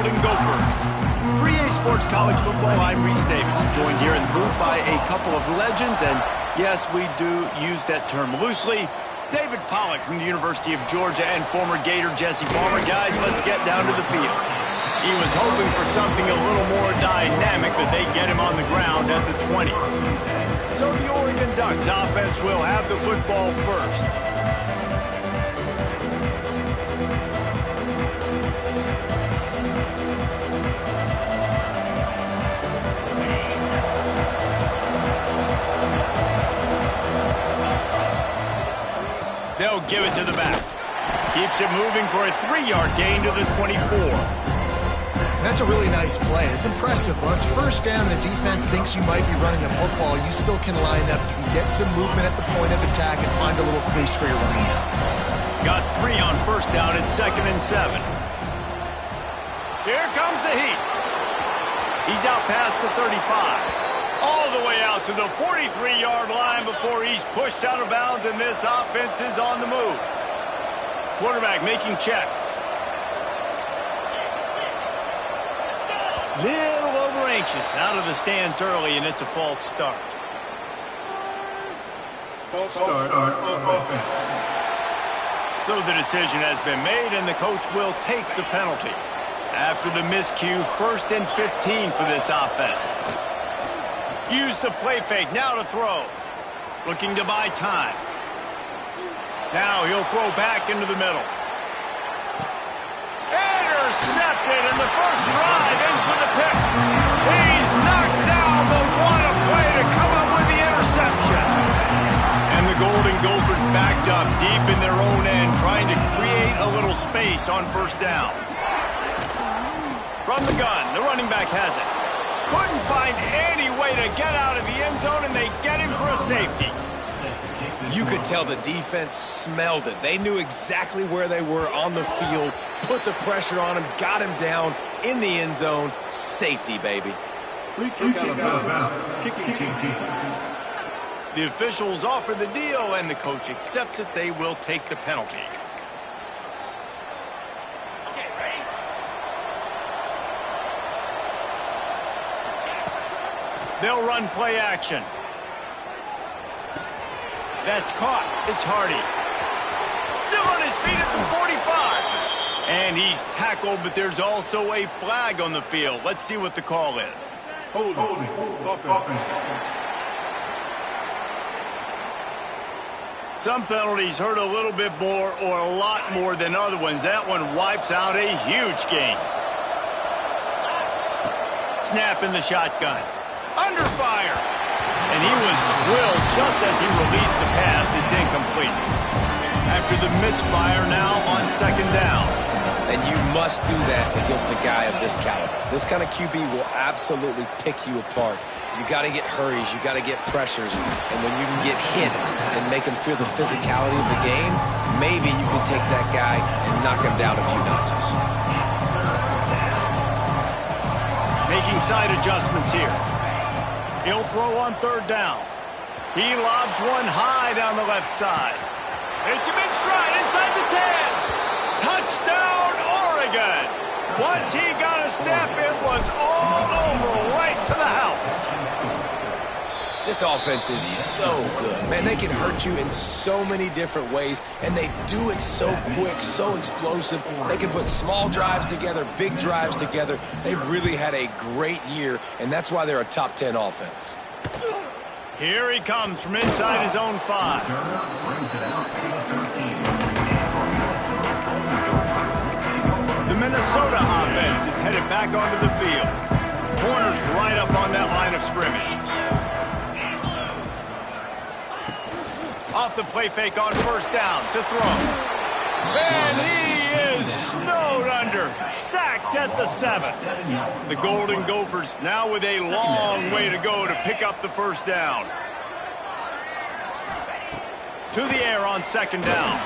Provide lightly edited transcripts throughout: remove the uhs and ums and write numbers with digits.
Golden Gophers. For EA Sports College Football, I'm Reese Davis, joined here in the booth by a couple of legends, and yes, we do use that term loosely. David Pollack from the University of Georgia and former Gator Jesse Palmer. Guys, let's get down to the field. He was hoping for something a little more dynamic, but they get him on the ground at the 20. So the Oregon Ducks offense will have the football first. They'll give it to the back. Keeps it moving for a 3-yard gain to the 24. That's a really nice play. It's impressive. When it's first down and the defense thinks you might be running the football, you still can line up. You can get some movement at the point of attack and find a little crease for your running back. Got 3 on first down at 2nd and 7. Here comes the heat. He's out past the 35. All the way out to the 43-yard line before he's pushed out of bounds, and this offense is on the move. Quarterback making checks. Little over anxious, out of the stands early, and it's a false start. False start on offense. So the decision has been made, and the coach will take the penalty. After the miscue, 1st and 15 for this offense. Use the play fake, now to throw. Looking to buy time. Now he'll throw back into the middle. Intercepted, and the first drive ends with a pick. He's knocked down, but what a play to come up with the interception. And the Golden Gophers backed up deep in their own end, trying to create a little space on first down. From the gun, the running back has it. Couldn't find any way to get out of the end zone, and they get him for a safety. You could tell the defense smelled it. They knew exactly where they were on the field, put the pressure on him, got him down in the end zone. Safety, baby. Free kick out of bounds. Kicking team. The officials offer the deal, and the coach accepts it. They will take the penalty. They'll run play action. That's caught. It's Hardy. Still on his feet at the 45. And he's tackled, but there's also a flag on the field. Let's see what the call is. Holding. Offense. Some penalties hurt a little bit more or a lot more than other ones. That one wipes out a huge gain. Snap in the shotgun. Under fire. And he was drilled just as he released the pass. It's incomplete. After the misfire, now on 2nd down. And you must do that against a guy of this caliber. This kind of QB will absolutely pick you apart. You got to get hurries. You got to get pressures. And when you can get hits and make him feel the physicality of the game, maybe you can take that guy and knock him down a few notches. Making side adjustments here. He'll throw on 3rd down. He lobs one high down the left side. It's a mid-stride inside the 10. Touchdown, Oregon. Once he got a step, it was all over, right to the house. This offense is so good. Man, they can hurt you in so many different ways, and they do it so quick, so explosive. They can put small drives together, big drives together. They've really had a great year, and that's why they're a top 10 offense. Here he comes from inside his own 5. The Minnesota offense is headed back onto the field. Corners right up on that line of scrimmage. Off the play fake on 1st down to throw. And he is snowed under. Sacked at the 7. The Golden Gophers now with a long way to go to pick up the 1st down. To the air on 2nd down.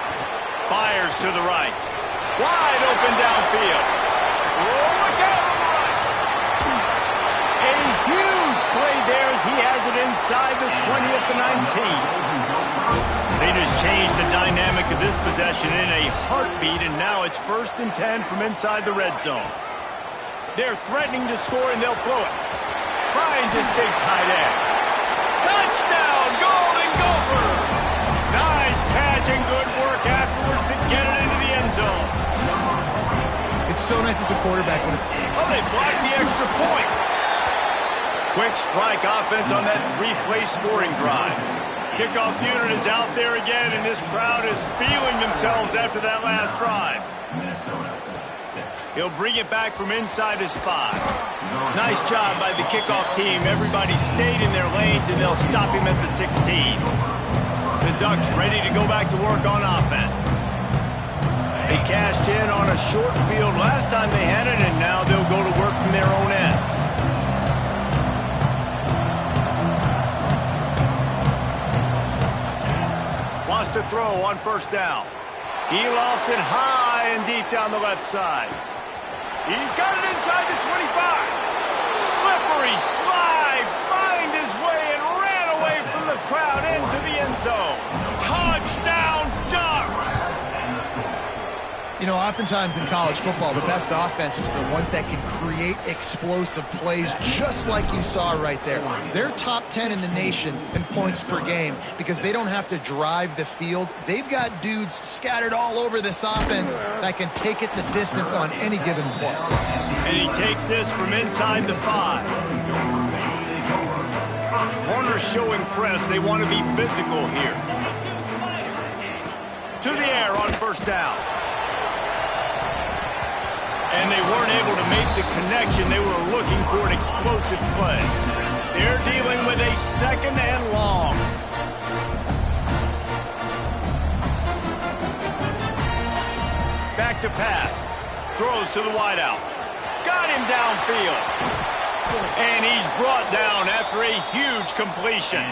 Fires to the right. Wide open downfield. Oh, look out on the right. A huge play there as he has it inside the 20 at the 19. They just changed the dynamic of this possession in a heartbeat, and now it's 1st and 10 from inside the red zone. They're threatening to score, and they'll throw it. Finds his big tight end. Touchdown, Golden Gophers! Nice catch and good work afterwards to get it into the end zone. It's so nice as a quarterback when Oh, they blocked the extra point. Quick strike offense on that three-play scoring drive. Kickoff unit is out there again, and this crowd is feeling themselves after that last drive. He'll bring it back from inside his 5. Nice job by the kickoff team. Everybody stayed in their lanes, and they'll stop him at the 16. The Ducks ready to go back to work on offense. They cashed in on a short field last time they had it, and now they'll go to work from their own end. Wants to throw on first down. He lofts it high and deep down the left side. He's got it inside the 25. Slippery slide, find his way and ran away from the crowd into the end zone. Touchdown, Ducks! You know, oftentimes in college football, the best offenses are the ones that can create explosive plays, just like you saw right there. They're top 10 in the nation in points per game because they don't have to drive the field. They've got dudes scattered all over this offense that can take it the distance on any given play. And he takes this from inside the 5. Corners showing press. They want to be physical here. To the air on first down. And they weren't able to make the connection. They were looking for an explosive play. They're dealing with a second and long. Back to pass. Throws to the wideout. Got him downfield. And he's brought down after a huge completion.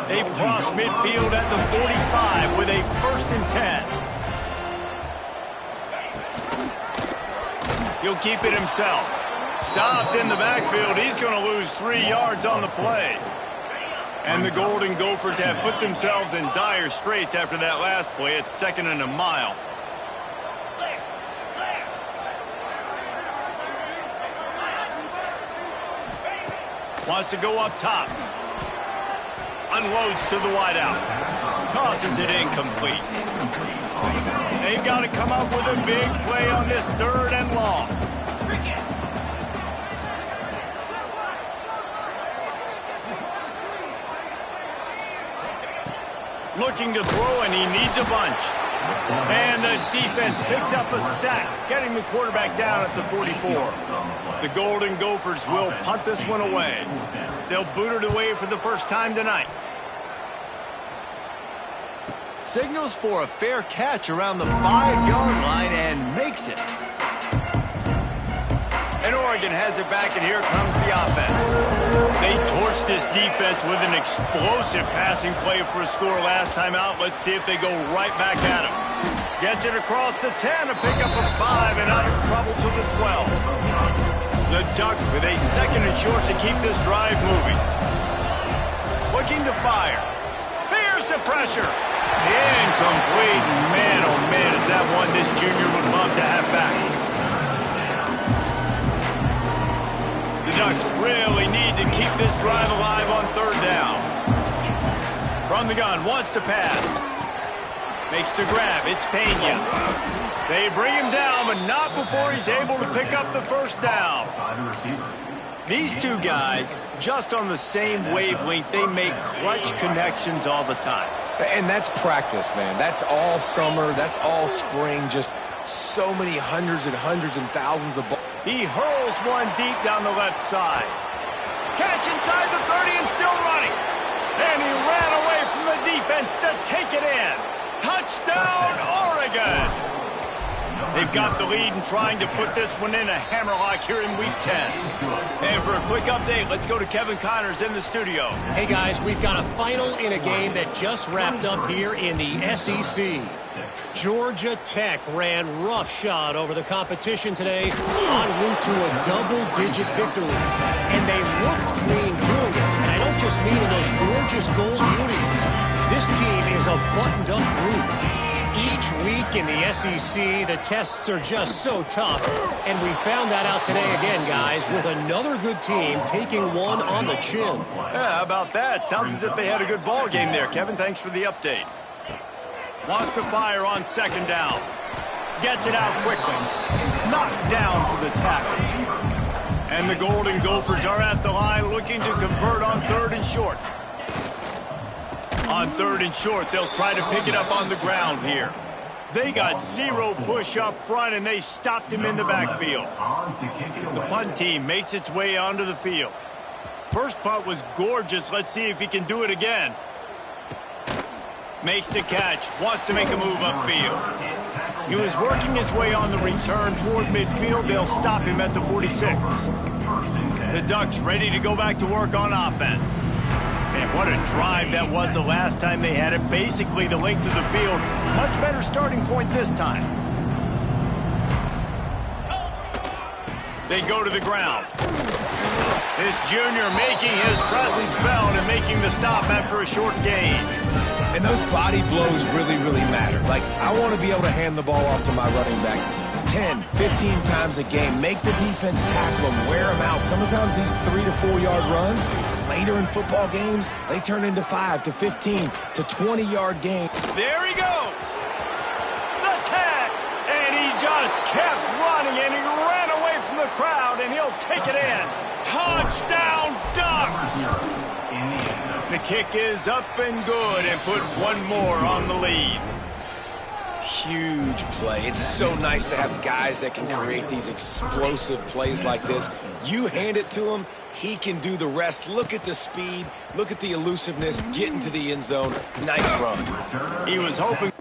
They cross midfield at the 45 with a 1st and 10. He'll keep it himself. Stopped in the backfield. He's going to lose 3 yards on the play. And the Golden Gophers have put themselves in dire straits after that last play. It's 2nd and a mile. Wants to go up top. Unloads to the wideout. Tosses it incomplete. They've got to come up with a big play on this 3rd and long. Looking to throw, and he needs a bunch. And the defense picks up a sack, getting the quarterback down at the 44. The Golden Gophers will punt this one away. They'll boot it away for the first time tonight. Signals for a fair catch around the 5-yard line and makes it. And Oregon has it back, and here comes the offense. They torched this defense with an explosive passing play for a score last time out. Let's see if they go right back at him. Gets it across the 10 to pick up a 5 and out of trouble to the 12. The Ducks with a 2nd and short to keep this drive moving. Looking to fire. Here's the pressure. Incomplete. Man, oh man, is that one this junior would love to have back. The Ducks really need to keep this drive alive on 3rd down. From the gun, wants to pass. Makes the grab. It's Pena. They bring him down, but not before he's able to pick up the 1st down. These two guys, just on the same wavelength, they make clutch connections all the time. And that's practice, man. That's all summer. That's all spring. Just so many hundreds and thousands of balls. He hurls one deep down the left side. Catch inside the 30 and still running. And he ran away from the defense to take it in. Touchdown, Oregon! They've got the lead and trying to put this one in a hammerlock here in Week 10. And for a quick update, let's go to Kevin Connors in the studio. Hey, guys, we've got a final in a game that just wrapped up here in the SEC. Georgia Tech ran roughshod over the competition today en route to a double-digit victory. And they looked clean doing it. And I don't just mean in those gorgeous gold unis. This team is a buttoned-up group. Each week in the SEC, the tests are just so tough. And we found that out today again, guys, with another good team taking one on the chin. Yeah, how about that? Sounds as if they had a good ball game there, Kevin. Thanks for the update. Wants to fire on second down. Gets it out quickly. Knocked down for the tackle. And the Golden Gophers are at the line looking to convert on 3rd and short. On 3rd and short, they'll try to pick it up on the ground here. They got 0 push up front, and they stopped him in the backfield. The punt team makes its way onto the field. First punt was gorgeous. Let's see if he can do it again. Makes the catch. Wants to make a move upfield. He was working his way on the return toward midfield. They'll stop him at the 46. The Ducks ready to go back to work on offense. Man, what a drive that was the last time they had it. Basically the length of the field. Much better starting point this time. They go to the ground. This junior making his presence felt and making the stop after a short gain. And those body blows really, really matter. Like, I want to be able to hand the ball off to my running back 10, 15 times a game. Make the defense tackle them, wear them out. Sometimes these 3 to 4 yard runs, later in football games, they turn into 5 to 15 to 20 yard games. There he goes. The tag. And he just kept running, and he ran away from the crowd, and he'll take it in. Touchdown, Ducks! The kick is up and good and put one more on the lead. Huge play. It's so nice to have guys that can create these explosive plays like this. You hand it to him, he can do the rest. Look at the speed. Look at the elusiveness. Get into the end zone. Nice run. He was hoping.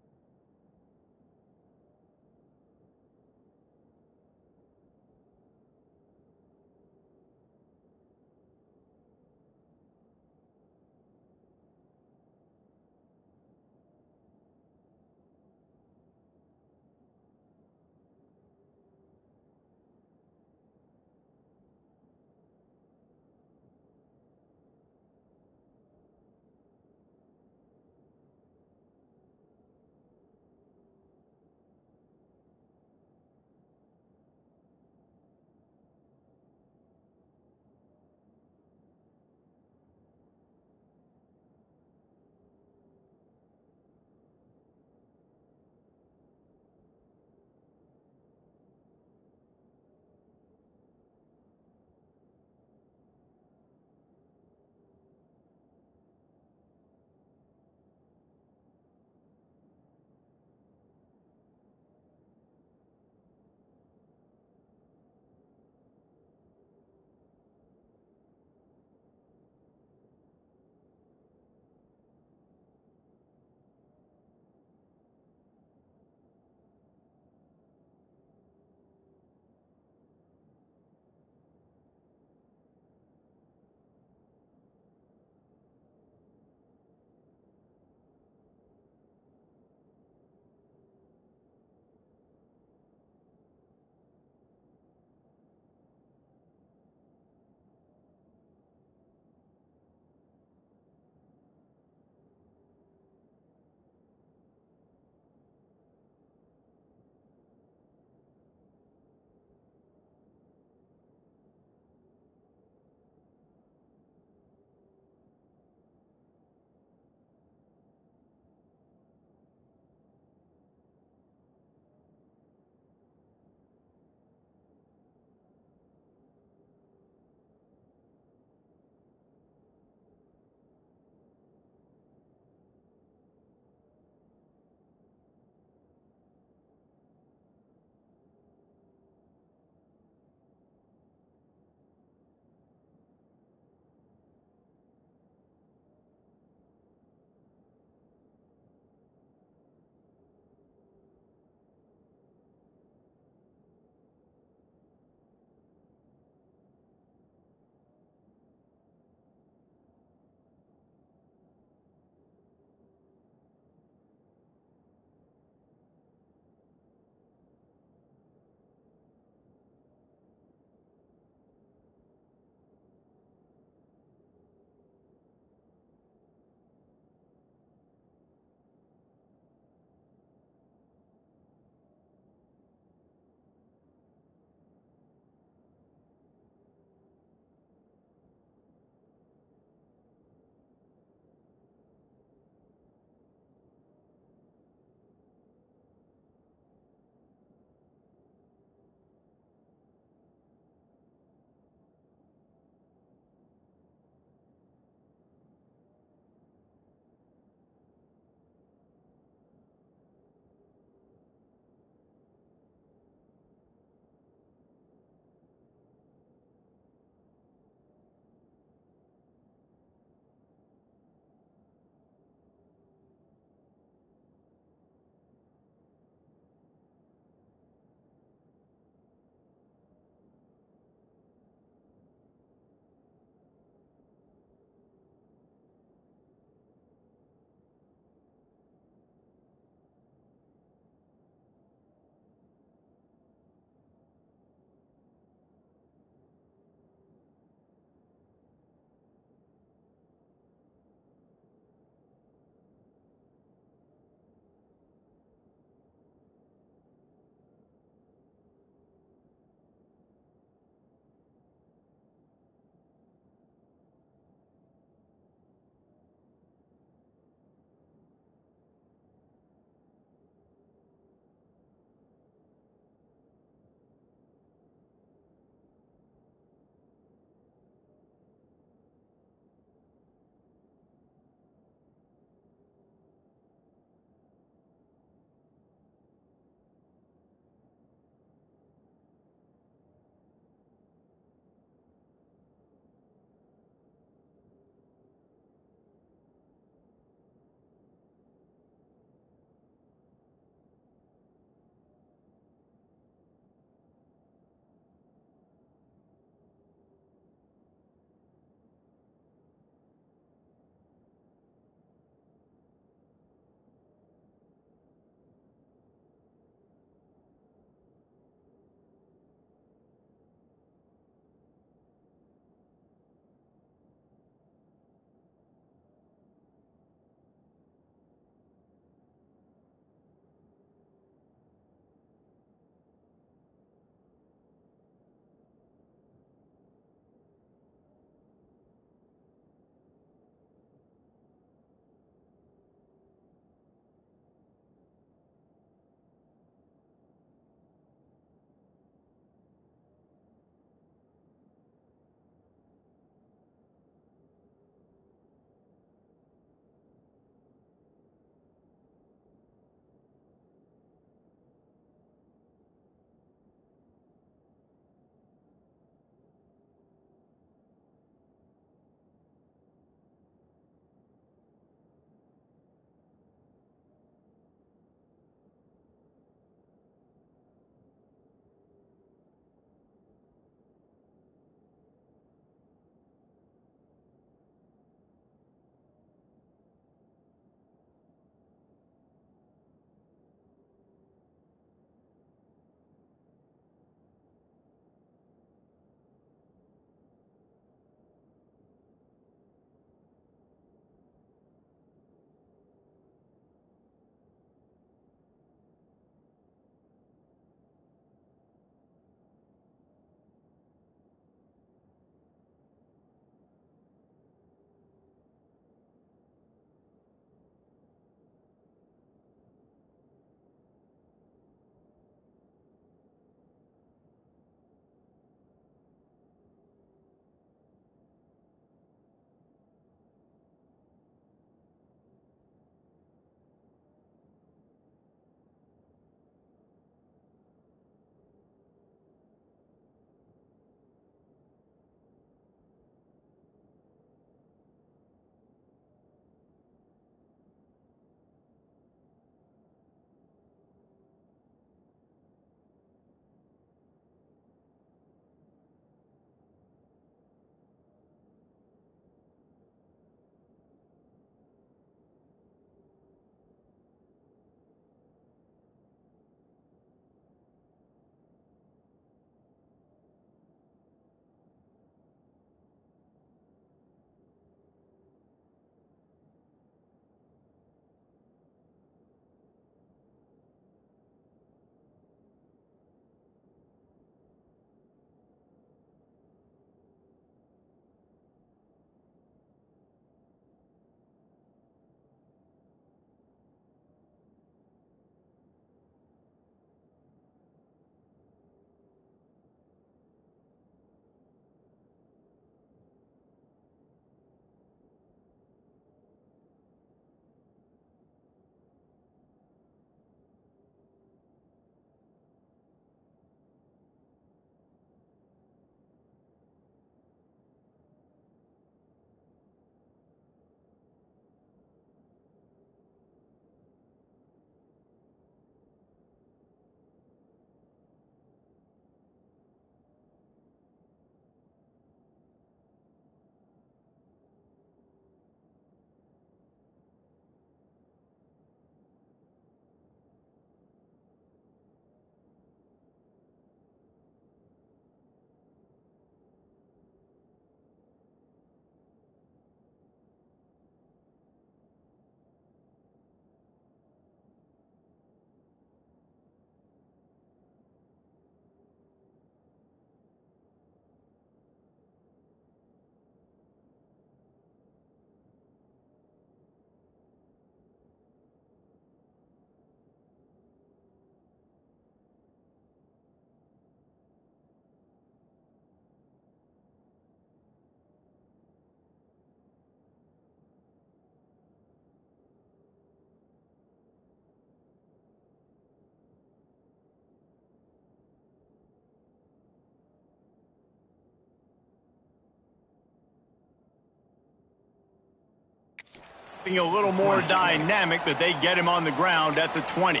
A little more dynamic, but they get him on the ground at the 20.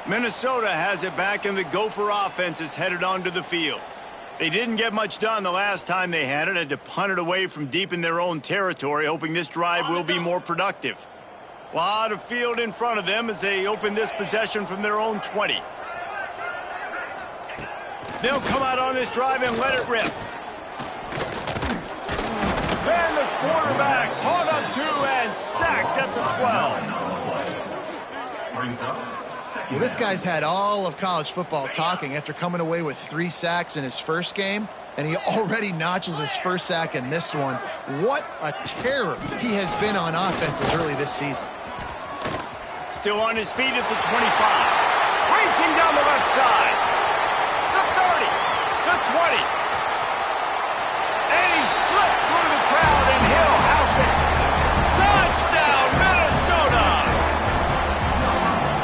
Minnesota has it back, and the Gopher offense is headed onto the field. They didn't get much done the last time they had it, had to punt it away from deep in their own territory, hoping this drive will be more productive. A lot of field in front of them as they open this possession from their own 20. They'll come out on this drive and let it rip. And the quarterback caught up to and sacked at the 12. Well, this guy's had all of college football talking after coming away with 3 sacks in his first game, and he already notches his first sack in this one. What a terror he has been on offenses early this season. Still on his feet at the 25. Racing down the left side. The 30. The 20. And he slipped through the crowd, and he'll house it. Touchdown, Minnesota!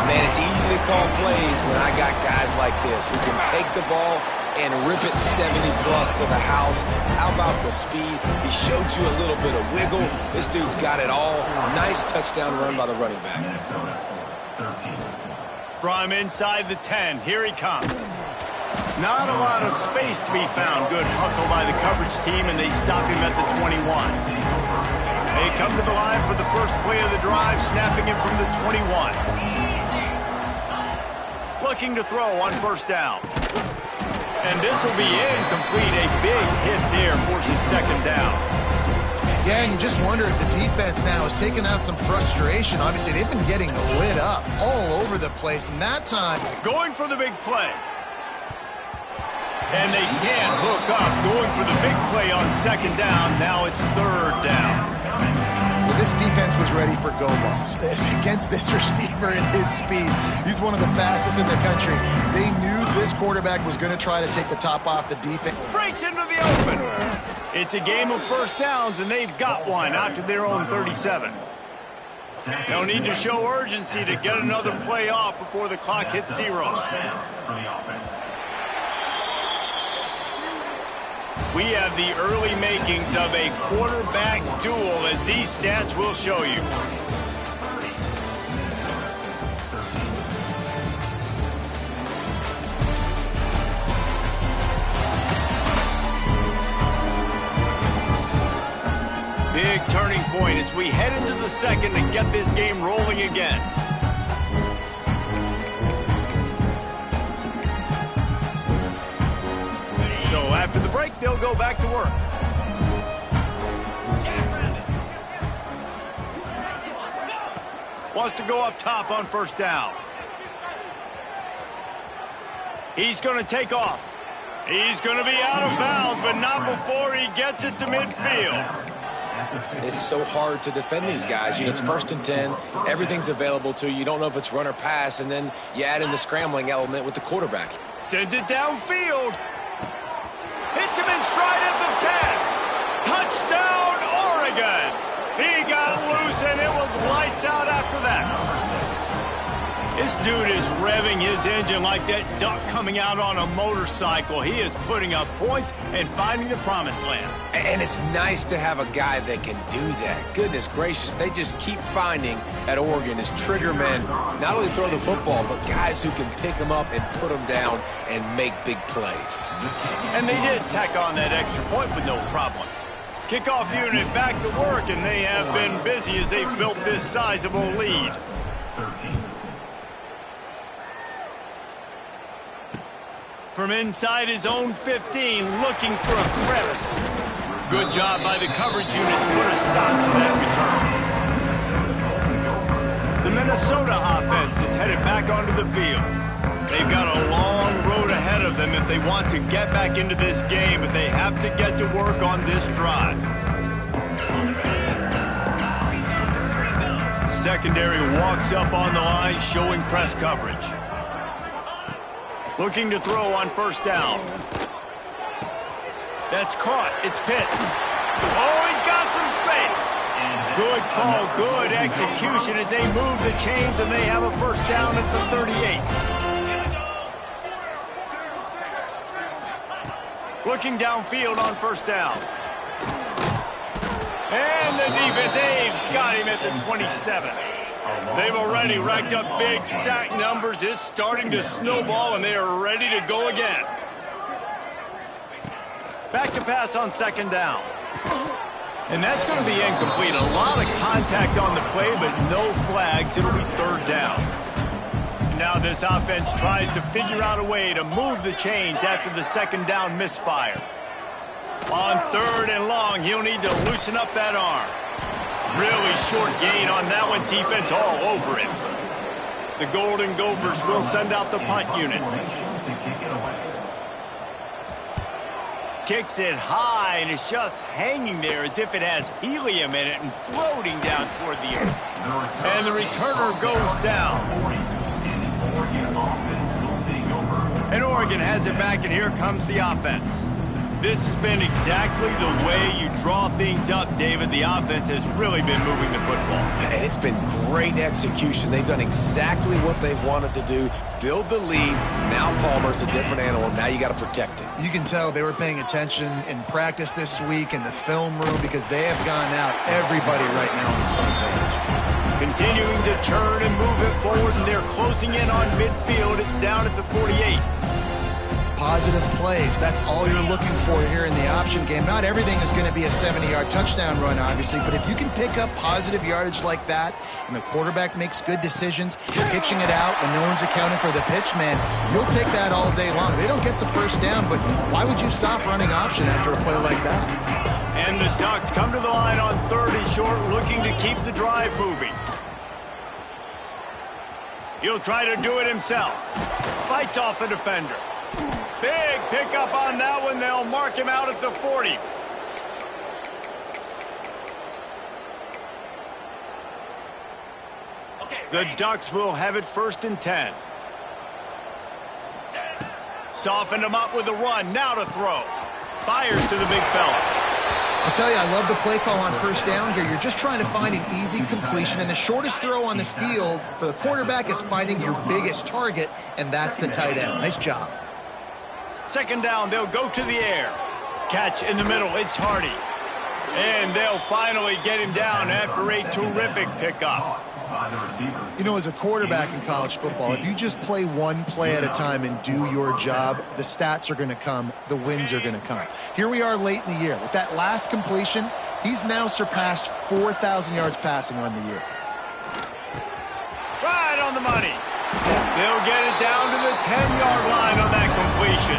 Man, it's easy to call plays when I got guys like this who can take the ball and rip it 70-plus to the house. How about the speed? He showed you a little bit of wiggle. This dude's got it all. Nice touchdown run by the running back. From inside the 10, here he comes. Not a lot of space to be found. Good hustle by the coverage team, and they stop him at the 21. They come to the line for the first play of the drive, snapping it from the 21. Looking to throw on first down. And this will be incomplete. A big hit there forces second down. Yeah, and you just wonder if the defense now is taking out some frustration. Obviously, they've been getting lit up all over the place, and that time... Going for the big play. And they can't hook up. Going for the big play on second down. Now it's third down. Well, this defense was ready for go balls. Against this receiver and his speed, he's one of the fastest in the country. They knew this quarterback was going to try to take the top off the defense. Breaks into the open. It's a game of first downs, and they've got one out to their own 37. They'll need to show urgency to get another play off before the clock hits 0. We have the early makings of a quarterback duel, as these stats will show you. Big turning point as we head into the second and get this game rolling again. So after the break, they'll go back to work. Wants to go up top on first down. He's going to take off. He's going to be out of bounds, but not before he gets it to midfield. It's so hard to defend these guys. You know, it's 1st and 10. Everything's available to you. You don't know if it's run or pass, and then you add in the scrambling element with the quarterback. Sends it downfield. Hits him in stride at the 10. Touchdown, Oregon. He got loose, and it was lights out after that. This dude is revving his engine like that duck coming out on a motorcycle. He is putting up points and finding the promised land. And it's nice to have a guy that can do that. Goodness gracious, they just keep finding at Oregon as trigger men, not only throw the football, but guys who can pick them up and put them down and make big plays. And they did tack on that extra point with no problem. Kickoff unit back to work, and they have been busy as they've built this sizable lead. From inside his own 15, looking for a crevice. Good job by the coverage unit to put a stop to that return. The Minnesota offense is headed back onto the field. They've got a long road ahead of them if they want to get back into this game, but they have to get to work on this drive. Secondary walks up on the line, showing press coverage. Looking to throw on first down. That's caught. It's Pitts. Oh, he's got some space. Good call, good execution as they move the chains, and they have a first down at the 38. Looking downfield on first down. And the defense, they've got him at the 27. They've already racked up big sack numbers. It's starting to snowball, and they are ready to go again. Back to pass on second down. And that's going to be incomplete. A lot of contact on the play, but no flags. It'll be third down. Now this offense tries to figure out a way to move the chains after the second down misfire. On third and long, he'll need to loosen up that arm. Really short gain on that one. Defense all over it. The Golden Gophers will send out the punt unit. Kicks it high, and it's just hanging there as if it has helium in it and floating down toward the earth. And the returner goes down. And Oregon has it back, and here comes the offense. This has been exactly the way you draw things up, David. The offense has really been moving the football. And it's been great execution. They've done exactly what they've wanted to do. Build the lead. Now Palmer's a different animal. Now you got to protect it. You can tell they were paying attention in practice this week in the film room because they have gone out, everybody right now on the same page. Continuing to turn and move it forward, and they're closing in on midfield. It's down at the 48. Positive plays, that's all you're looking for here in the option game. Not everything is going to be a 70-yard touchdown run, obviously, but if you can pick up positive yardage like that and the quarterback makes good decisions, pitching it out when no one's accounting for the pitch, man, you'll take that all day long. They don't get the first down, but why would you stop running option after a play like that? And the Ducks come to the line on third and short, looking to keep the drive moving. He'll try to do it himself. Fights off a defender. Big pickup on that one. They'll mark him out at the 40. The Ducks will have it first and 10. Softened him up with a run. Now to throw. Fires to the big fella. I'll tell you, I love the play call on first down here. You're just trying to find an easy completion, and the shortest throw on the field for the quarterback is finding your biggest target, and that's the tight end. Nice job. Second down, they'll go to the air. Catch in the middle, it's Hardy. And they'll finally get him down after a terrific pickup. You know, as a quarterback in college football, if you just play one play at a time and do your job, the stats are going to come, the wins are going to come. Here we are late in the year. With that last completion, he's now surpassed 4,000 yards passing on the year. Right on the money. They'll get it down to the 10-yard line on that completion.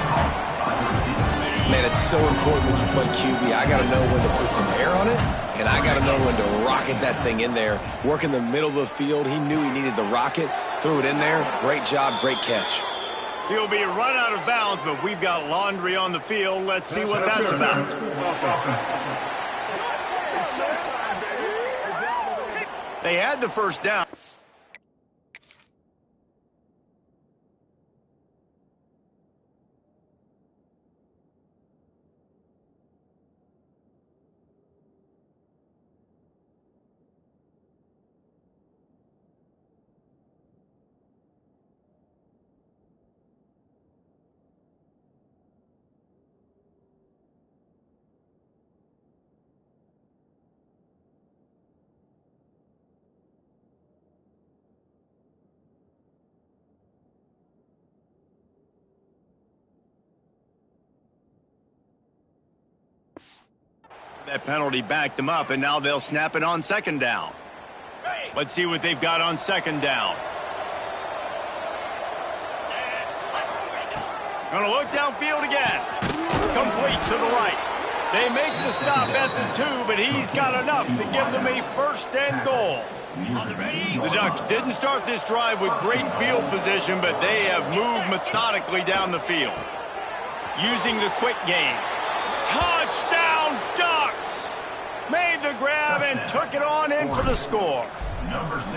Man, it's so important when you play QB. I got to know when to put some air on it, and I got to know when to rocket that thing in there. Work in the middle of the field. He knew he needed the rocket, threw it in there. Great job, great catch. He'll be run out of bounds, but we've got laundry on the field. Let's see what that's about. They had the first down. That penalty backed them up, and now they'll snap it on second down. Let's see what they've got on second down. Gonna look downfield again. Complete to the right. They make the stop at the 2, but he's got enough to give them a first and goal. The Ducks didn't start this drive with great field position, but they have moved methodically down the field. Using the quick game. Touchdown, Ducks! Made the grab and took it on in for the score. Number 6.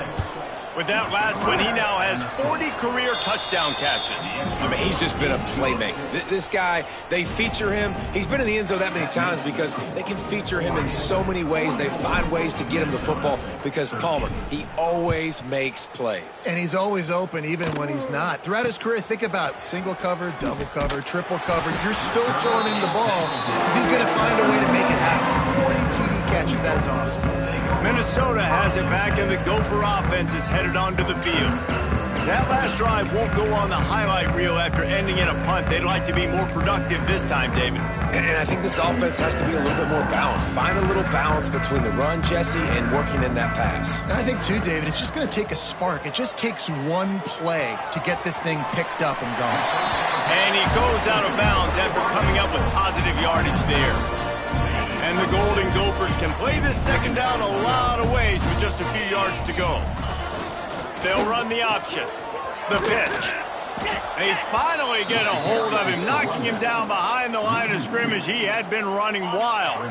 With that last one, he now has 40 career touchdown catches. I mean, he's just been a playmaker. This guy, they feature him. He's been in the end zone that many times because they can feature him in so many ways. They find ways to get him the football because Palmer, he always makes plays. And he's always open even when he's not. Throughout his career, think about single cover, double cover, triple cover. You're still throwing him the ball because he's going to find a way to make it happen. TD catches. That is awesome. Minnesota has it back, and the Gopher offense is headed onto the field. That last drive won't go on the highlight reel after ending in a punt. They'd like to be more productive this time, David. And I think this offense has to be a little bit more balanced. Find a little balance between the run, Jesse, and working in that pass. And I think, too, David, it's just going to take a spark. It just takes one play to get this thing picked up and going. And he goes out of bounds after coming up with positive yardage there. And the Golden Gophers can play this second down a lot of ways with just a few yards to go. They'll run the option. The pitch. They finally get a hold of him, knocking him down behind the line of scrimmage. He had been running wild.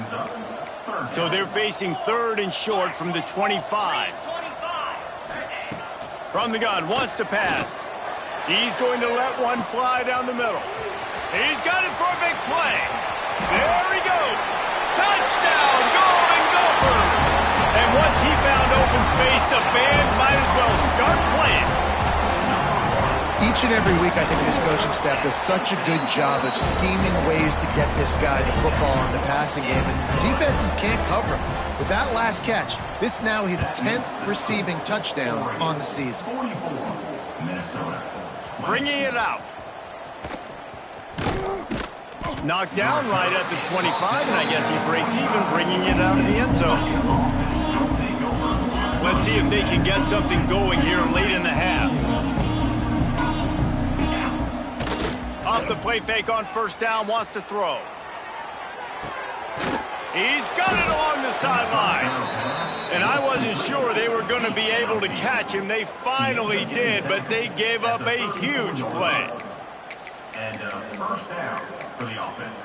So they're facing 3rd and short from the 25. From the gun, wants to pass. He's going to let one fly down the middle. He's got it for a big play. There he goes. Touchdown, Golden Gophers! And once he found open space, the band might as well start playing. Each and every week, I think this coaching staff does such a good job of scheming ways to get this guy the football in the passing game, and defenses can't cover him. With that last catch, this now his 10th receiving touchdown on the season. Bringing it out. Knocked down right at the 25, and I guess he breaks even, bringing it out of the end zone. Let's see if they can get something going here late in the half. Off the play fake on first down, wants to throw. He's got it along the sideline. And I wasn't sure they were going to be able to catch him. They finally did, but they gave up a huge play. And first down for the offense.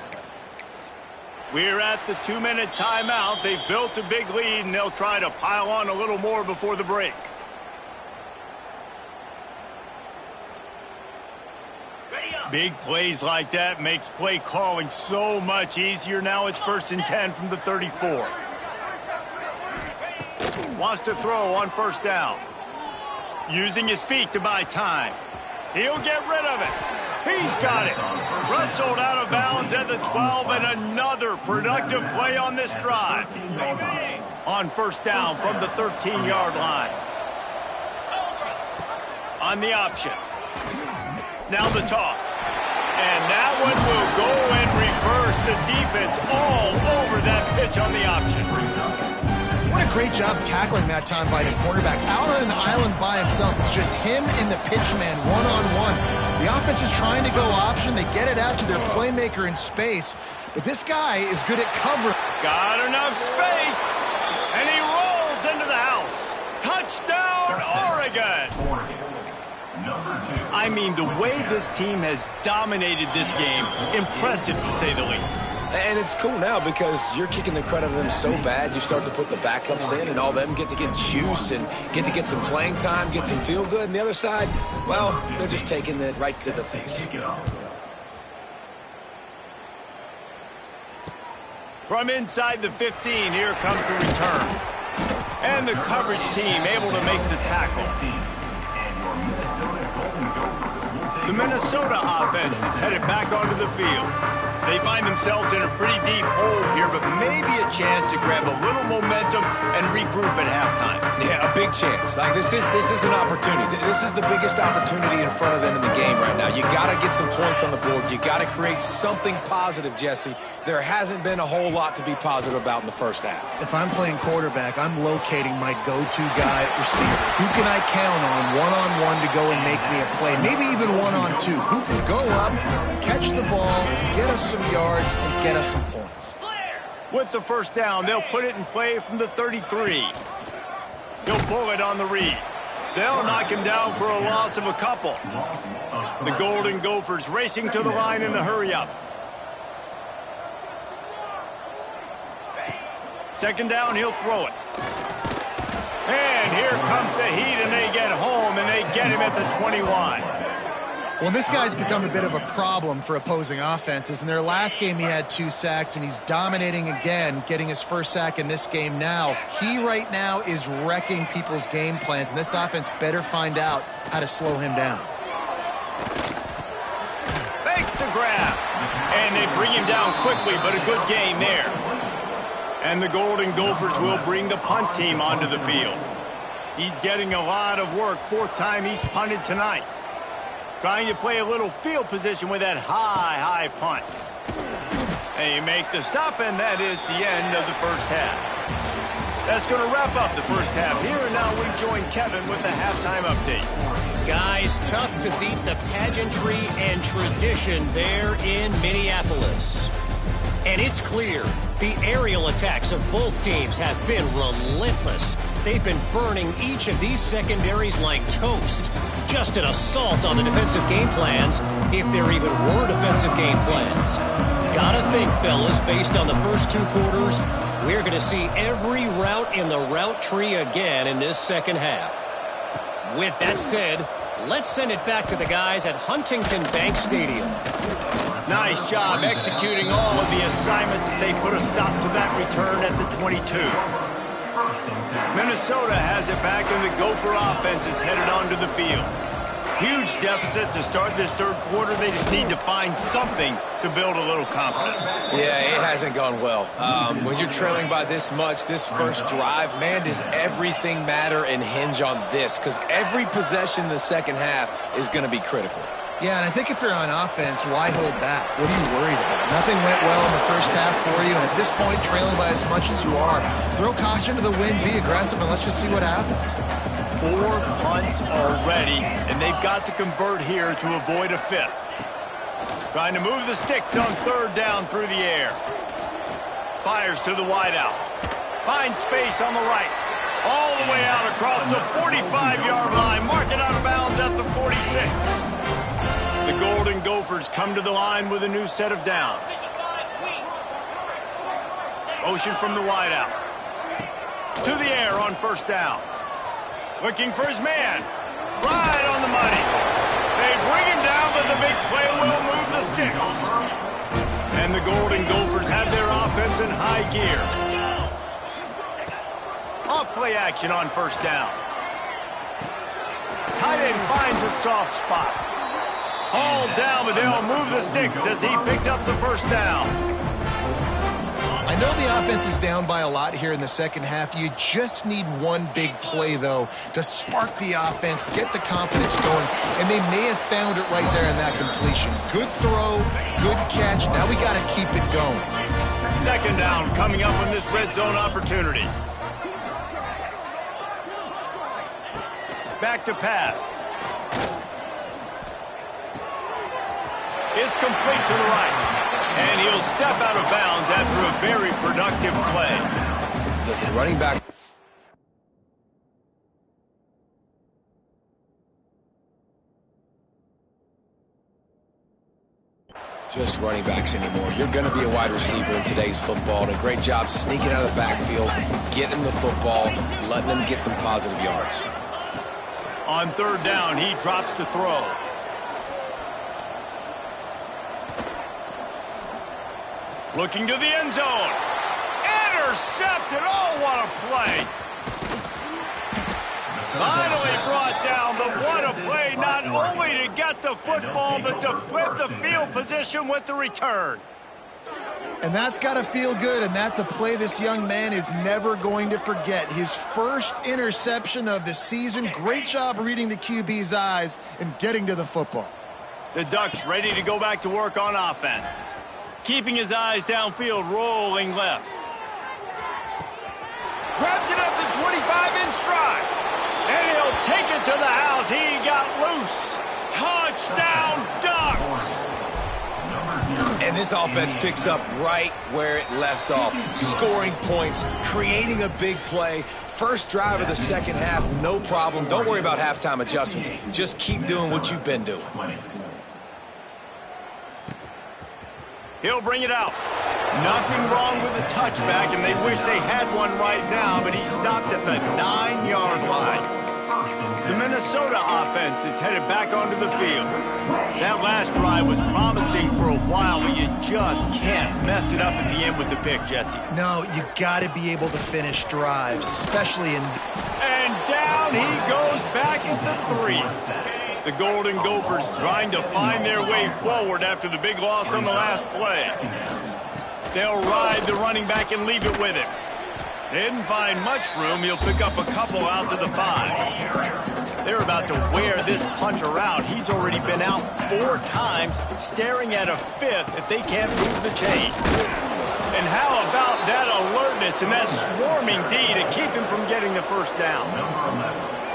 We're at the 2-minute timeout. They've built a big lead, and they'll try to pile on a little more before the break. Big plays like that makes play calling so much easier. Now it's 1st and 10 from the 34. Wants to throw on first down. Using his feet to buy time. He'll get rid of it. He's got it. Wrestled out of bounds at the 12, and another productive play on this drive. On first down from the 13-yard line. On the option. Now the toss. And that one will go and reverse the defense all over that pitch on the option. What a great job tackling that time by the quarterback. Out on an island by himself. It's just him and the pitch man one-on-one. The offense is trying to go option. They get it out to their playmaker in space. But this guy is good at covering. Got enough space. And he rolls into the house. Touchdown, Oregon. I mean, the way this team has dominated this game, impressive to say the least. And it's cool now because you're kicking the credit of them so bad, you start to put the backups in, and all of them get to get juice and get to get some playing time, get some feel good. And the other side, well, they're just taking it right to the face. From inside the 15, here comes the return. And the coverage team able to make the tackle. The Minnesota offense is headed back onto the field. They find themselves in a pretty deep hole here, but maybe a chance to grab a little momentum and regroup at halftime. Yeah, a big chance. Like this is an opportunity. This is the biggest opportunity in front of them in the game right now. You got to get some points on the board. You got to create something positive, Jesse. There hasn't been a whole lot to be positive about in the first half. If I'm playing quarterback, I'm locating my go-to guy at receiver. Who can I count on one-on-one to go and make me a play? Maybe even one-on-two. Who can go up, catch the ball, get us some yards, and get us some points. With the first down, they'll put it in play from the 33. He'll pull it on the read. They'll knock him down for a loss of a couple. The Golden Gophers racing to the line in a hurry-up. Second down, he'll throw it. And here comes the heat, and they get home, and they get him at the 21. Well, this guy's become a bit of a problem for opposing offenses. In their last game, he had 2 sacks, and he's dominating again, getting his first sack in this game now. He right now is wrecking people's game plans, and this offense better find out how to slow him down. Fakes to grab. And they bring him down quickly, but a good gain there. And the Golden Gophers will bring the punt team onto the field. He's getting a lot of work. Fourth time he's punted tonight. Trying to play a little field position with that high punt. And you make the stop, and that is the end of the first half. That's going to wrap up the first half here, and now we join Kevin with the halftime update. Guys, tough to beat the pageantry and tradition there in Minneapolis. And it's clear, the aerial attacks of both teams have been relentless. They've been burning each of these secondaries like toast. Just an assault on the defensive game plans, if there even were defensive game plans. Gotta think, fellas, based on the first 2 quarters, we're going to see every route in the route tree again in this second half. With that said, let's send it back to the guys at Huntington Bank Stadium. Nice job executing all of the assignments as they put a stop to that return at the 22. Minnesota has it back, and the Gopher offense is headed onto the field. Huge deficit to start this third quarter. They just need to find something to build a little confidence. Yeah, it hasn't gone well. When you're trailing by this much, this first drive, man, does everything matter and hinge on this? Because every possession in the second half is going to be critical. Yeah, and I think if you're on offense, why hold back? What are you worried about? Nothing went well in the first half for you, and at this point, trailing by as much as you are, throw caution to the wind, be aggressive, and let's just see what happens. 4 punts already, and they've got to convert here to avoid a 5th. Trying to move the sticks on third down through the air. Fires to the wideout. Finds space on the right. All the way out across the 45-yard line. Mark it out of bounds at the 46. The Golden Gophers come to the line with a new set of downs. Motion from the wideout. To the air on first down. Looking for his man. Right on the money. They bring him down, but the big play will move the sticks. And the Golden Gophers have their offense in high gear. Off play action on first down. Tight end finds a soft spot. Hauled down, but they'll move the sticks as he picks up the first down. I know the offense is down by a lot here in the second half. You just need one big play, though, to spark the offense, get the confidence going, and they may have found it right there in that completion. Good throw, good catch. Now we got to keep it going. Second down coming up on this red zone opportunity. Back to pass. It's complete to the right. And he'll step out of bounds after a very productive play. Listen, running back. Just running backs anymore. You're going to be a wide receiver in today's football. And a great job sneaking out of the backfield, getting the football, letting them get some positive yards. On third down, he drops to throw. Looking to the end zone. Intercepted. Oh, what a play. Finally brought down, but what a play. Not only to get the football, but to flip the field position with the return. And that's got to feel good, and that's a play this young man is never going to forget. His first interception of the season. Great job reading the QB's eyes and getting to the football. The Ducks ready to go back to work on offense. Keeping his eyes downfield, rolling left. Grabs it up to 25 in stride. And he'll take it to the house. He got loose. Touchdown, Ducks! And this offense picks up right where it left off. Scoring points, creating a big play. First drive of the second half, no problem. Don't worry about halftime adjustments. Just keep doing what you've been doing. He'll bring it out. Nothing wrong with the touchback, and they wish they had one right now, but he stopped at the 9-yard line. The Minnesota offense is headed back onto the field. That last drive was promising for a while, but you just can't mess it up at the end with the pick, Jesse. No, you got to be able to finish drives, especially in... And down he goes back at the 3. The Golden Gophers trying to find their way forward after the big loss on the last play. They'll ride the running back and leave it with him. They didn't find much room. He'll pick up a couple out to the 5. They're about to wear this punter out. He's already been out 4 times, staring at a 5th if they can't move the chain. And how about that alertness and that swarming D to keep him from getting the first down?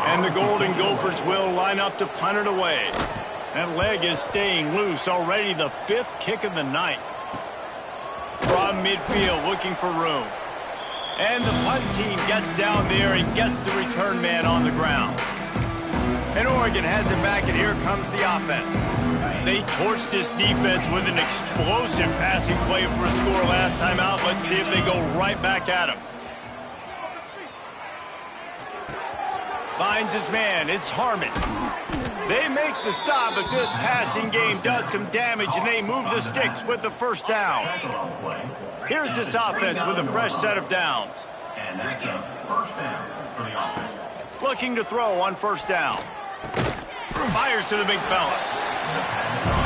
And the Golden Gophers will line up to punt it away. That leg is staying loose. Already the 5th kick of the night. From midfield, looking for room. And the punt team gets down there and gets the return man on the ground. And Oregon has it back, and here comes the offense. They torched this defense with an explosive passing play for a score last time out. Let's see if they go right back at him. Finds his man. It's Harmon. They make the stop, but this passing game does some damage, and they move the sticks with the first down. Here's this offense with a fresh set of downs. And that's a first down for the offense. Looking to throw on first down. Fires to the big fella.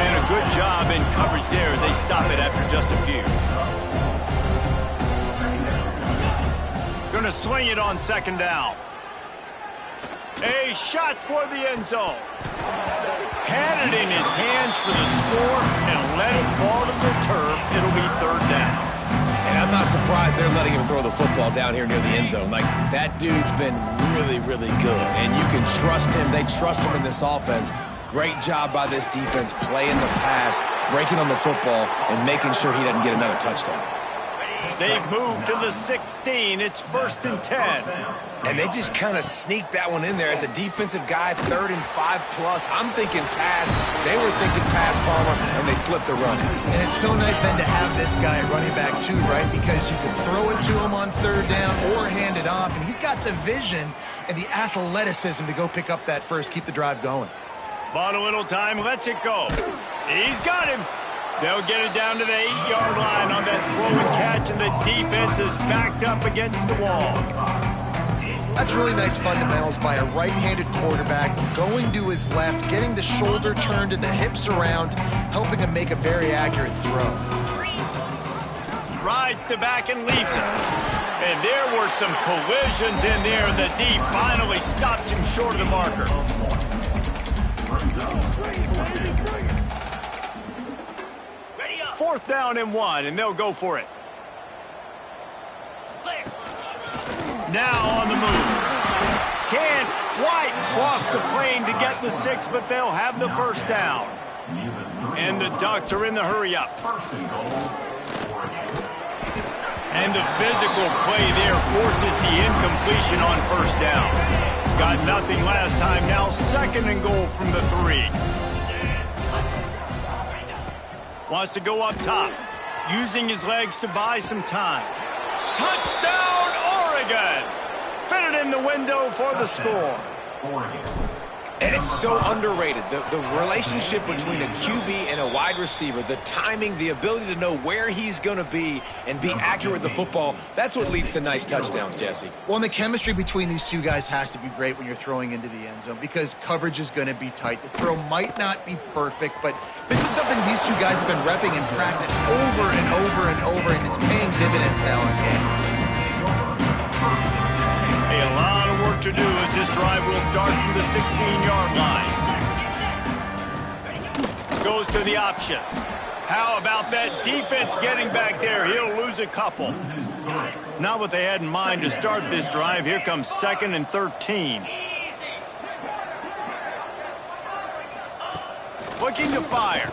And a good job in coverage there as they stop it after just a few. Gonna sling it on second down. A shot for the end zone. Had it in his hands for the score and let it fall to the turf. It'll be third down. And I'm not surprised they're letting him throw the football down here near the end zone. Like, that dude's been really, really good. And you can trust him. They trust him in this offense. Great job by this defense playing the pass, breaking on the football, and making sure he doesn't get another touchdown. They've moved to the 16. It's 1st and 10. And they just kind of sneaked that one in there as a defensive guy, 3rd and 5+. I'm thinking pass. They were thinking pass, Palmer, and they slipped the run in. And it's so nice then to have this guy running back too, right? Because you can throw it to him on 3rd down or hand it off. And he's got the vision and the athleticism to go pick up that first, keep the drive going. Bought a little time, lets it go. He's got him. They'll get it down to the 8-yard line on that throw and catch, and the defense is backed up against the wall. That's really nice fundamentals by a right-handed quarterback, going to his left, getting the shoulder turned and the hips around, helping him make a very accurate throw. Rides to back and leaves it. And there were some collisions in there, and the D finally stops him short of the marker. 4th down and 1, and they'll go for it. Now on the move. Can White cross the plane to get the 6, but they'll have the first down. And the Ducks are in the hurry-up. And the physical play there forces the incompletion on first down. Got nothing last time, now 2nd and goal from the 3. Wants to go up top, using his legs to buy some time. Touchdown, Oregon! Fitted in the window for the score. And it's so underrated. The relationship between a QB and a wide receiver, the timing, the ability to know where he's going to be and be accurate with the football, that's what leads to nice touchdowns, Jesse. Well, and the chemistry between these two guys has to be great when you're throwing into the end zone because coverage is going to be tight. The throw might not be perfect, but this is something these two guys have been repping in practice over and over and over, and it's paying dividends now again. A lot of work to do as this drive will start from the 16-yard line. Goes to the option. How about that defense getting back there? He'll lose a couple. Not what they had in mind to start this drive. Here comes 2nd and 13. Looking to fire.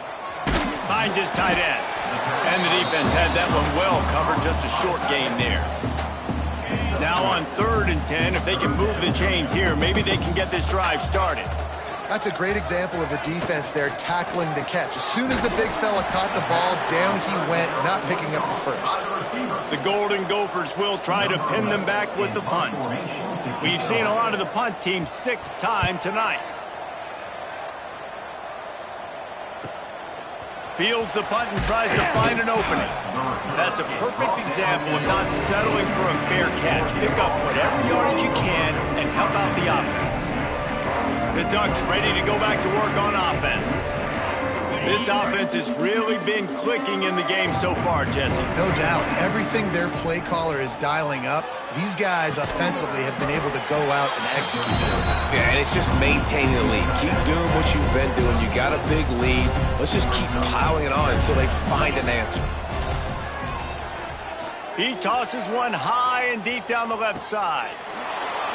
Finds his tight end. And the defense had that one well covered. Just a short gain there. Now on 3rd and 10, if they can move the chains here, maybe they can get this drive started. That's a great example of the defense there tackling the catch. As soon as the big fella caught the ball, down he went, not picking up the first. The Golden Gophers will try to pin them back with the punt. We've seen a lot of the punt team 6th time tonight. Fields the punt and tries to find an opening. That's a perfect example of not settling for a fair catch. Pick up whatever yardage you can and help out the offense. The Ducks ready to go back to work on offense. This offense has really been clicking in the game so far, Jesse. No doubt. Everything their play caller is dialing up, these guys offensively have been able to go out and execute. Yeah, and it's just maintaining the lead. Keep doing what you've been doing. You got a big lead. Let's just keep piling it on until they find an answer. He tosses one high and deep down the left side.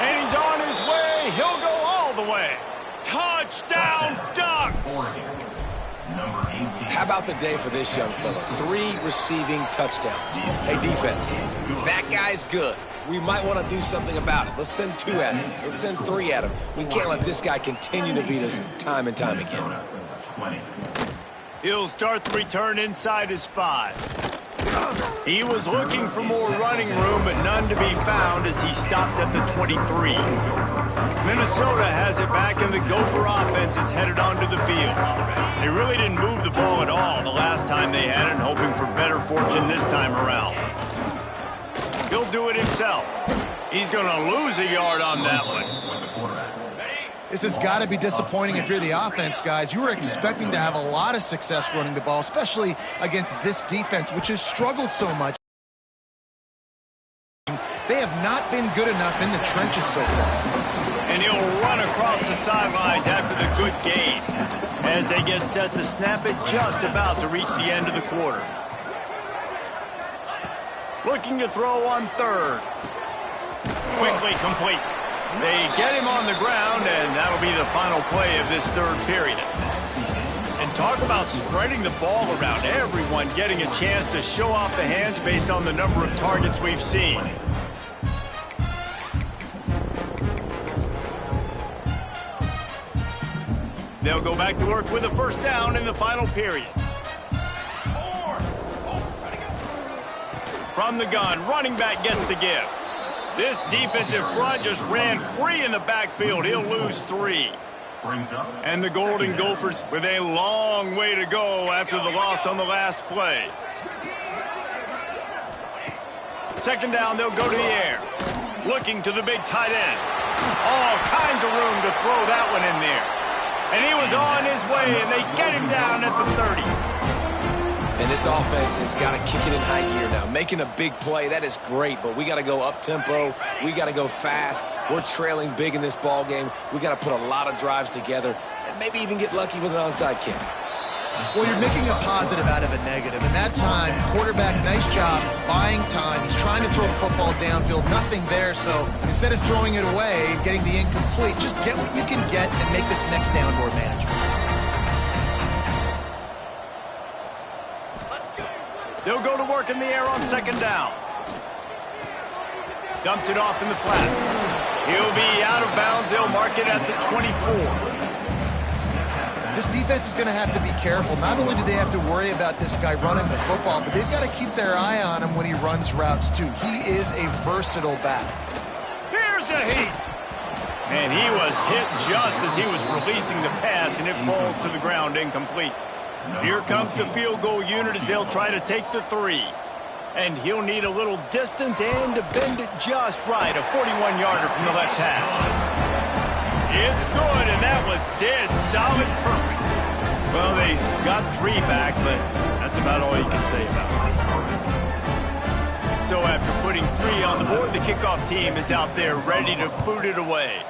And he's on his way. He'll go all the way. Touchdown, Ducks! How about the day for this young fella? 3 receiving touchdowns. Hey, defense, that guy's good. We might want to do something about it. Let's send 2 at him. Let's send 3 at him. We can't let this guy continue to beat us time and time again. He'll start the return inside his 5. He was looking for more running room, but none to be found as he stopped at the 23. Minnesota has it back, and the Gopher offense is headed onto the field. They really didn't move the ball at all the last time they had it, hoping for better fortune this time around. He'll do it himself. He's going to lose a yard on that one. This has got to be disappointing if you're the offense, guys. You were expecting to have a lot of success running the ball, especially against this defense, which has struggled so much. They have not been good enough in the trenches so far. And he'll run across the sidelines after the good gain as they get set to snap it just about to reach the end of the quarter. Looking to throw on 3rd. Quickly complete. They get him on the ground, and that'll be the final play of this 3rd period. And talk about spreading the ball around. Everyone getting a chance to show off the hands based on the number of targets we've seen. They'll go back to work with a 1st down in the final period. From the gun, running back gets to give. This defensive front just ran free in the backfield. He'll lose 3. And the Golden Gophers with a long way to go after the loss on the last play. 2nd down, they'll go to the air. Looking to the big tight end. All kinds of room to throw that one in there. And he was on his way, and they get him down at the 30. And this offense has got to kick it in high gear now. Making a big play, that is great, but we got to go up-tempo. We got to go fast. We're trailing big in this ball game. We got to put a lot of drives together and maybe even get lucky with an onside kick. Well, you're making a positive out of a negative. And that time, quarterback, nice job, buying time. He's trying to throw the football downfield. Nothing there, so instead of throwing it away, getting the incomplete, just get what you can get and make this next down more manageable. They'll go to work in the air on 2nd down. Dumps it off in the flats. He'll be out of bounds. They'll mark it at the 24. This defense is going to have to be careful. Not only do they have to worry about this guy running the football, but they've got to keep their eye on him when he runs routes, too. He is a versatile back. Here's a heat. And he was hit just as he was releasing the pass, and it falls to the ground incomplete. Here comes the field goal unit as they'll try to take the 3. And he'll need a little distance and to bend it just right. A 41-yarder from the left hash. It's good, and that was dead solid perfect. Well, they got 3 back, but that's about all you can say about it. So after putting 3 on the board, the kickoff team is out there ready to boot it away.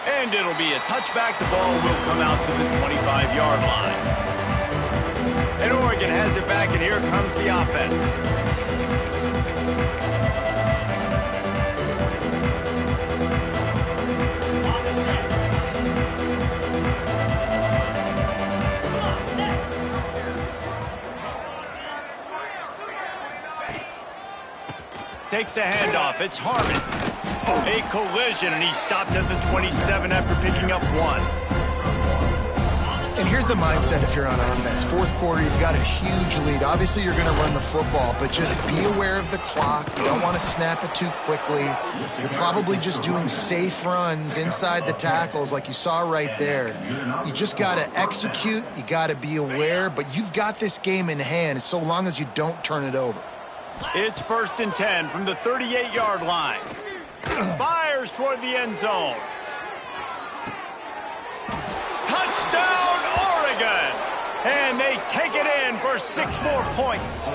And it'll be a touchback. The ball will come out to the 25-yard line. And Oregon has it back, and here comes the offense. Takes the handoff. It's Harmon. A collision, and he stopped at the 27 after picking up 1. And here's the mindset if you're on offense. 4th quarter, you've got a huge lead. Obviously, you're going to run the football, but just be aware of the clock. You don't want to snap it too quickly. You're probably just doing safe runs inside the tackles like you saw right there. You just got to execute. You got to be aware, but you've got this game in hand so long as you don't turn it over. It's 1st and 10 from the 38-yard line. Fires toward the end zone. Touchdown, Oregon! And they take it in for 6 more points.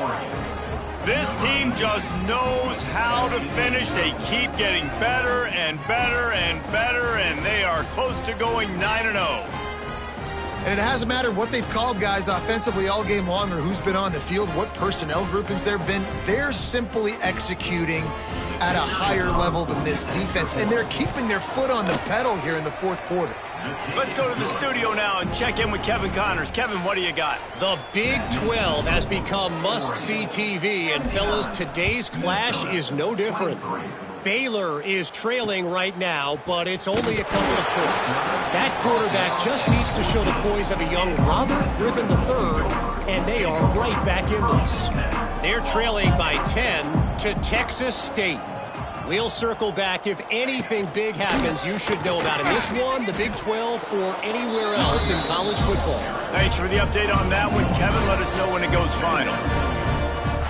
This team just knows how to finish. They keep getting better and better and better, and they are close to going 9-0. And it hasn't mattered what they've called guys offensively all game long or who's been on the field, what personnel groupings there have been. They're simply executing at a higher level than this defense, and they're keeping their foot on the pedal here in the fourth quarter. Let's go to the studio now and check in with Kevin Connors. Kevin, what do you got? The Big 12 has become must-see TV, and fellas, today's clash is no different. Baylor is trailing right now, but it's only a couple of points. That quarterback just needs to show the poise of a young Robert Griffin III, and they are right back in this. They're trailing by 10 to Texas State. We'll circle back. If anything big happens, you should know about it. This one, the Big 12, or anywhere else in college football. Thanks for the update on that one, Kevin. Let us know when it goes final.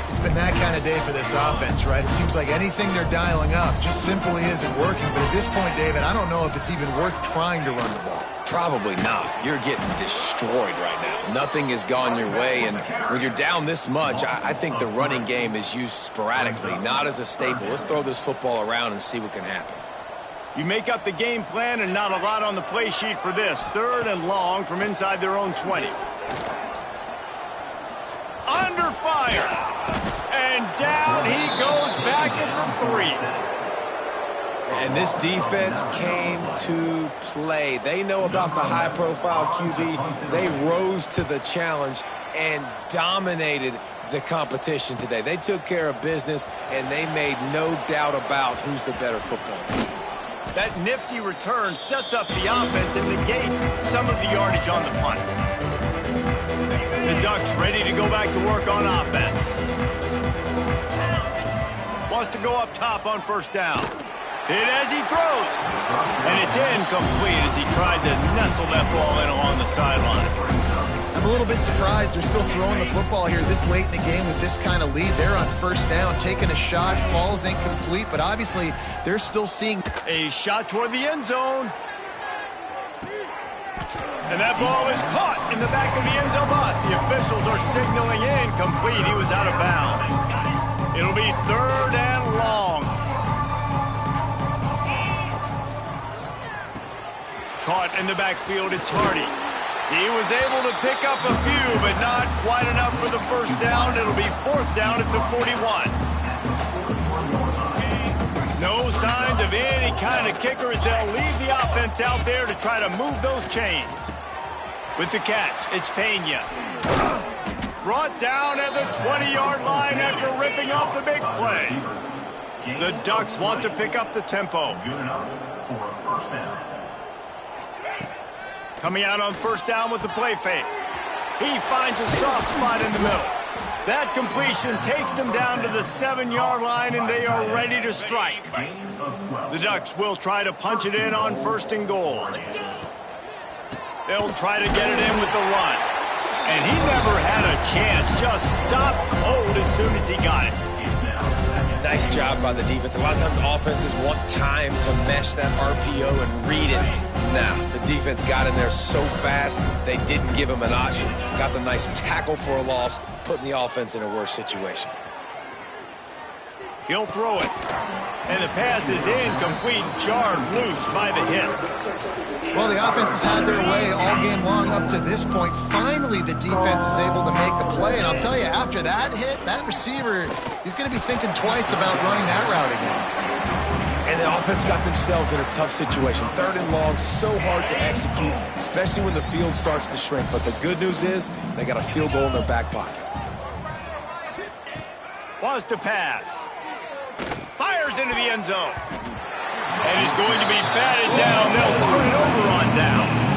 It's been that kind of day for this offense, right? It seems like anything they're dialing up just simply isn't working. But at this point, David, I don't know if it's even worth trying to run the ball. Probably not. You're getting destroyed right now. Nothing has gone your way, and when you're down this much, I think the running game is used sporadically, not as a staple. Let's throw this football around and see what can happen. You make up the game plan and not a lot on the play sheet for this. 3rd and long from inside their own 20. Under fire. And down he goes back at the 3. And this defense came to play. They know about the high-profile QB. They rose to the challenge and dominated the competition today. They took care of business, and they made no doubt about who's the better football team. That nifty return sets up the offense and negates some of the yardage on the punt. The Ducks ready to go back to work on offense. Wants to go up top on 1st down. Hit as he throws. And it's incomplete as he tried to nestle that ball in along the sideline. I'm a little bit surprised they're still throwing the football here this late in the game with this kind of lead. They're on 1st down, taking a shot, falls incomplete, but obviously they're still seeing a shot toward the end zone. And that ball is caught in the back of the end zone, but the officials are signaling incomplete. He was out of bounds. It'll be 3rd and long. Caught in the backfield, it's Hardy. He was able to pick up a few, but not quite enough for the 1st down. It'll be 4th down at the 41. No signs of any kind of kicker as they'll leave the offense out there to try to move those chains. With the catch, it's Pena. Brought down at the 20-yard line after ripping off the big play. The Ducks want to pick up the tempo. Coming out on 1st down with the play fake. He finds a soft spot in the middle. That completion takes them down to the 7-yard line, and they are ready to strike. The Ducks will try to punch it in on 1st and goal. They'll try to get it in with the run. And he never had a chance. Just stopped cold as soon as he got it. Nice job by the defense. A lot of times offenses want time to mesh that RPO and read it. Now, the defense got in there so fast, they didn't give him an option. Got the nice tackle for a loss, putting the offense in a worse situation. He'll throw it. And the pass is incomplete, jarred loose by the hit. Well, the offense has had their way all game long up to this point. Finally, the defense is able to make a play. And I'll tell you, after that hit, that receiver, he's going to be thinking twice about running that route again. And the offense got themselves in a tough situation. 3rd and long, so hard to execute, especially when the field starts to shrink. But the good news is they got a field goal in their back pocket. Wants to pass. Fires into the end zone. And he's going to be batted down. They'll turn it over on downs.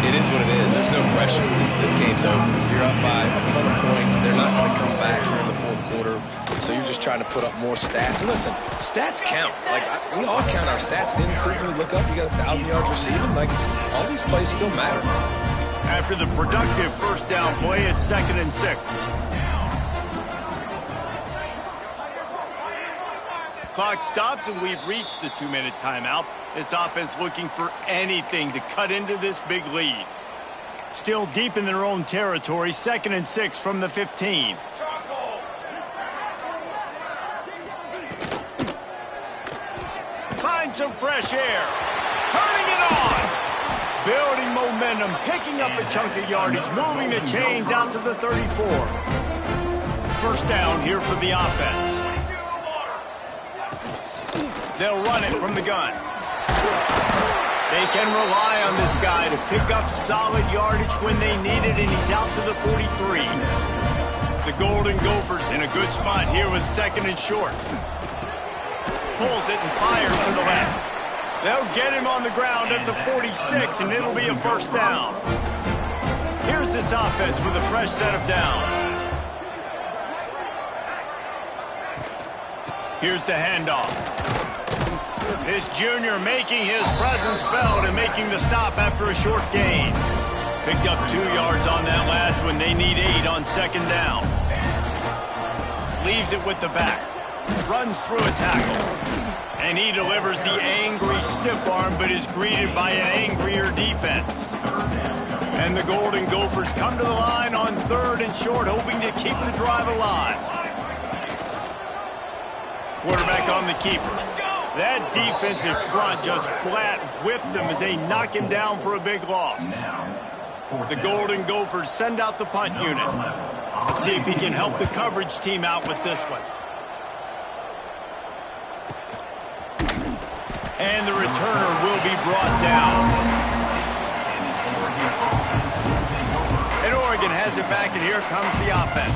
It is what it is. There's no pressure. This game's over. You're up by a ton of points. They're not going to come back here in the 4th quarter. So you're just trying to put up more stats. And listen, stats count. Like, we all count our stats. At the end of the season, we look up, you got 1,000 yards receiving. Like, all these plays still matter. After the productive 1st down play, it's 2nd and 6. Clock stops, and we've reached the 2-minute timeout. This offense looking for anything to cut into this big lead. Still deep in their own territory, 2nd and 6 from the 15. Find some fresh air. Turning it on. Building momentum, picking up a chunk of yardage, moving the chains out to the 34. First down here for the offense. They'll run it from the gun. They can rely on this guy to pick up solid yardage when they need it, and he's out to the 43. The Golden Gophers in a good spot here with 2nd and short. Pulls it and fires to the left. They'll get him on the ground at the 46, and it'll be a first down. Here's this offense with a fresh set of downs. Here's the handoff. This junior making his presence felt and making the stop after a short gain. Picked up 2 yards on that last when they need 8 on 2nd down. Leaves it with the back. Runs through a tackle. And he delivers the angry stiff arm, but is greeted by an angrier defense. And the Golden Gophers come to the line on 3rd and short, hoping to keep the drive alive. Quarterback on the keeper. That defensive front just flat whipped them as they knock him down for a big loss. The Golden Gophers send out the punt unit. Let's see if he can help the coverage team out with this one. And the returner will be brought down. And Oregon has it back, and here comes the offense.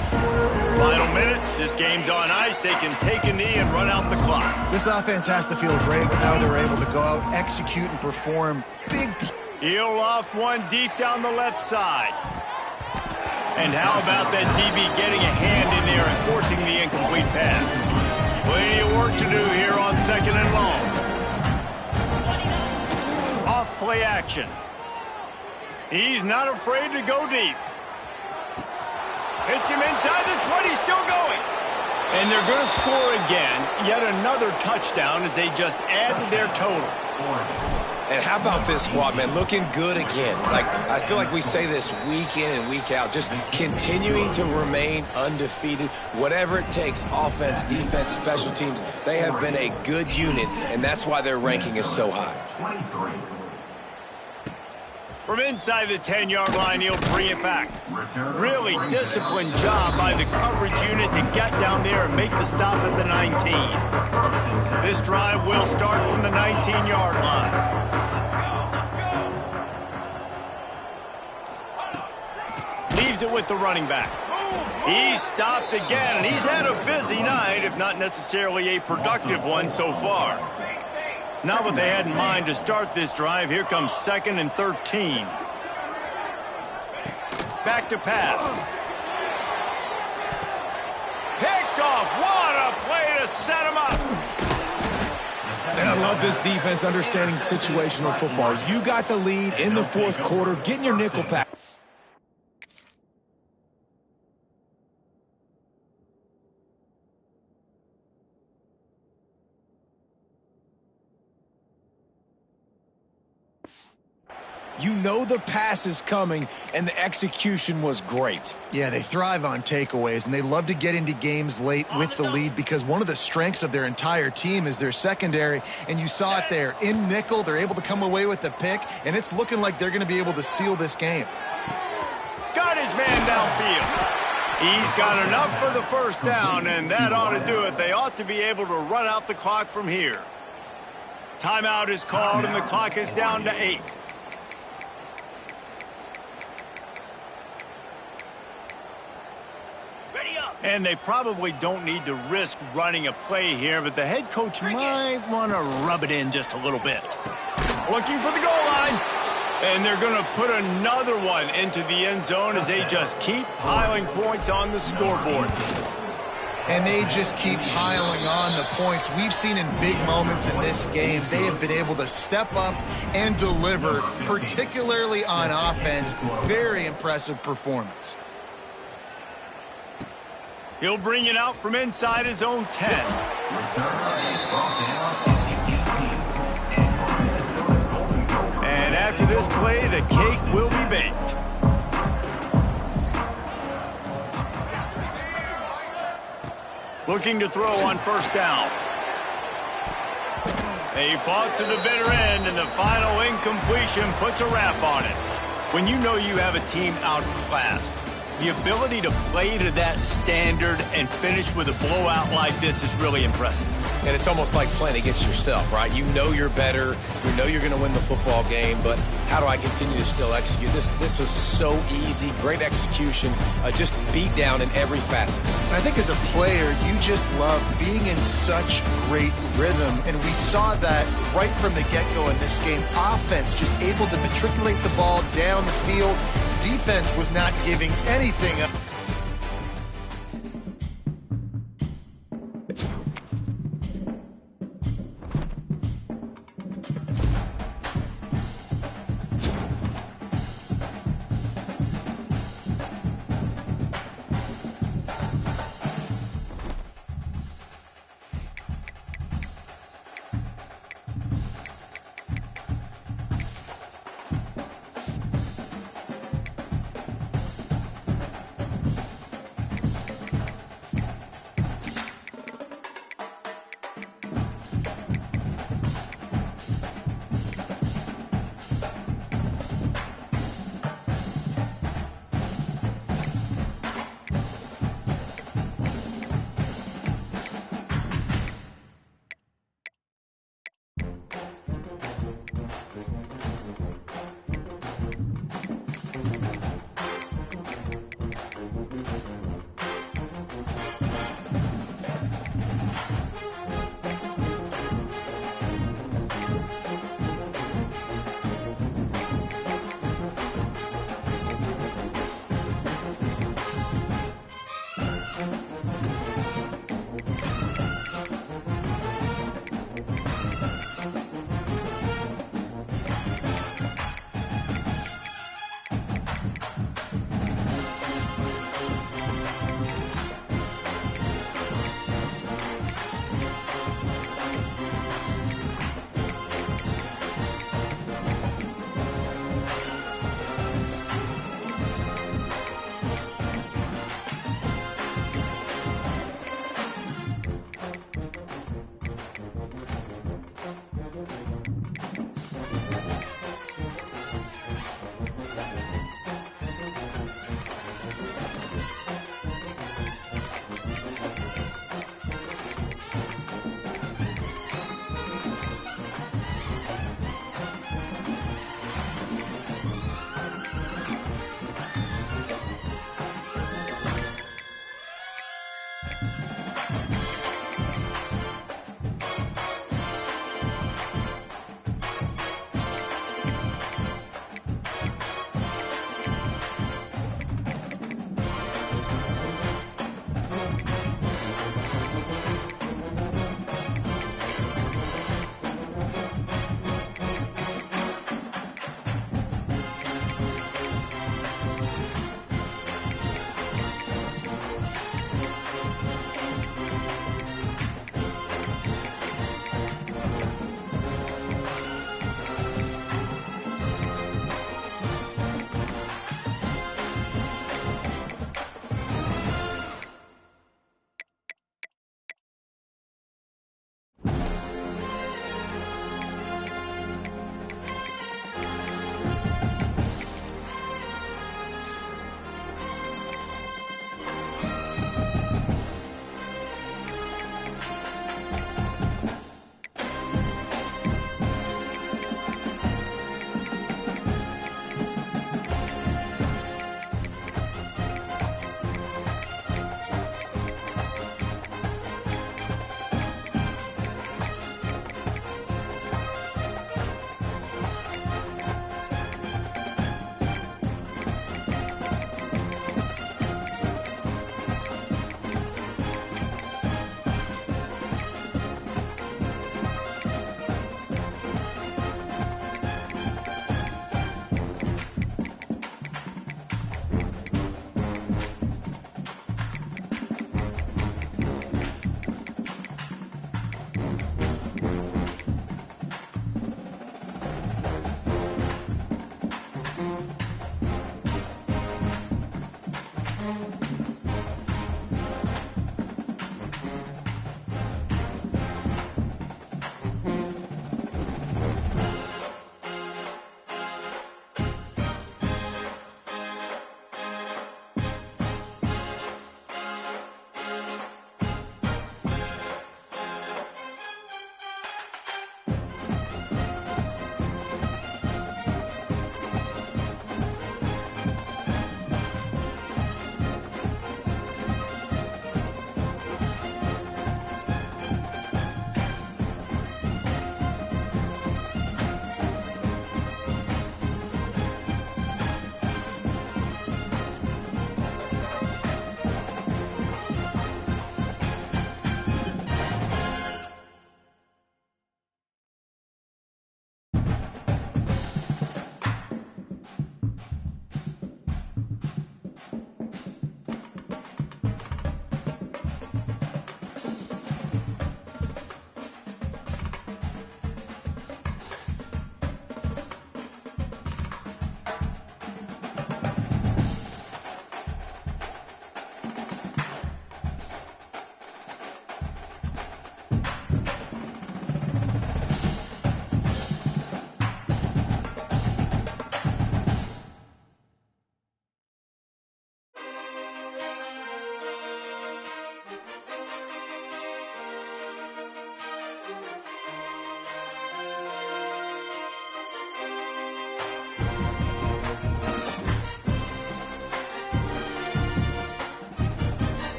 Final minute, this game's on ice. They can take a knee and run out the clock. This offense has to feel great with how they're able to go out, execute, and perform big plays. He'll loft one deep down the left side. And how about that DB getting a hand in there and forcing the incomplete pass? Plenty of work to do here on 2nd and long. Off play action. He's not afraid to go deep. Hits him inside the 20, still going. And they're going to score again. Yet another touchdown as they just add to their total. And how about this squad, man? Looking good again. Like, I feel like we say this week in and week out, just continuing to remain undefeated. Whatever it takes, offense, defense, special teams, they have been a good unit, and that's why their ranking is so high. From inside the 10-yard line, he'll bring it back. Really disciplined job by the coverage unit to get down there and make the stop at the 19. This drive will start from the 19-yard line. Leaves it with the running back. He's stopped again, and he's had a busy night, if not necessarily a productive one so far. Not what they had in mind to start this drive. Here comes 2nd and 13. Back to pass. Picked off. What a play to set him up. And I love this defense understanding situational football. You got the lead in the 4th quarter, getting your nickel pack. You know the pass is coming, and the execution was great. Yeah, they thrive on takeaways, and they love to get into games late with the lead because one of the strengths of their entire team is their secondary, and you saw it there. In nickel, they're able to come away with the pick, and it's looking like they're going to be able to seal this game. Got his man downfield. He's got enough for the first down, and that ought to do it. They ought to be able to run out the clock from here. Timeout is called, and the clock is down to 8. And they probably don't need to risk running a play here, but the head coach might want to rub it in just a little bit. Looking for the goal line. And they're going to put another one into the end zone as they just keep piling points on the scoreboard. And they just keep piling on the points. We've seen in big moments in this game, they have been able to step up and deliver, particularly on offense. Very impressive performance. He'll bring it out from inside his own 10. And after this play, the cake will be baked. Looking to throw on first down. He fought to the bitter end, and the final incompletion puts a wrap on it. When you know you have a team outclassed, the ability to play to that standard and finish with a blowout like this is really impressive. And it's almost like playing against yourself, right? You know you're better. You know you're going to win the football game, but how do I continue to still execute? This was so easy, great execution, just beat down in every facet. I think as a player, you just love being in such great rhythm, and we saw that right from the get-go in this game. Offense just able to matriculate the ball down the field. Defense was not giving anything up.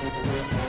it.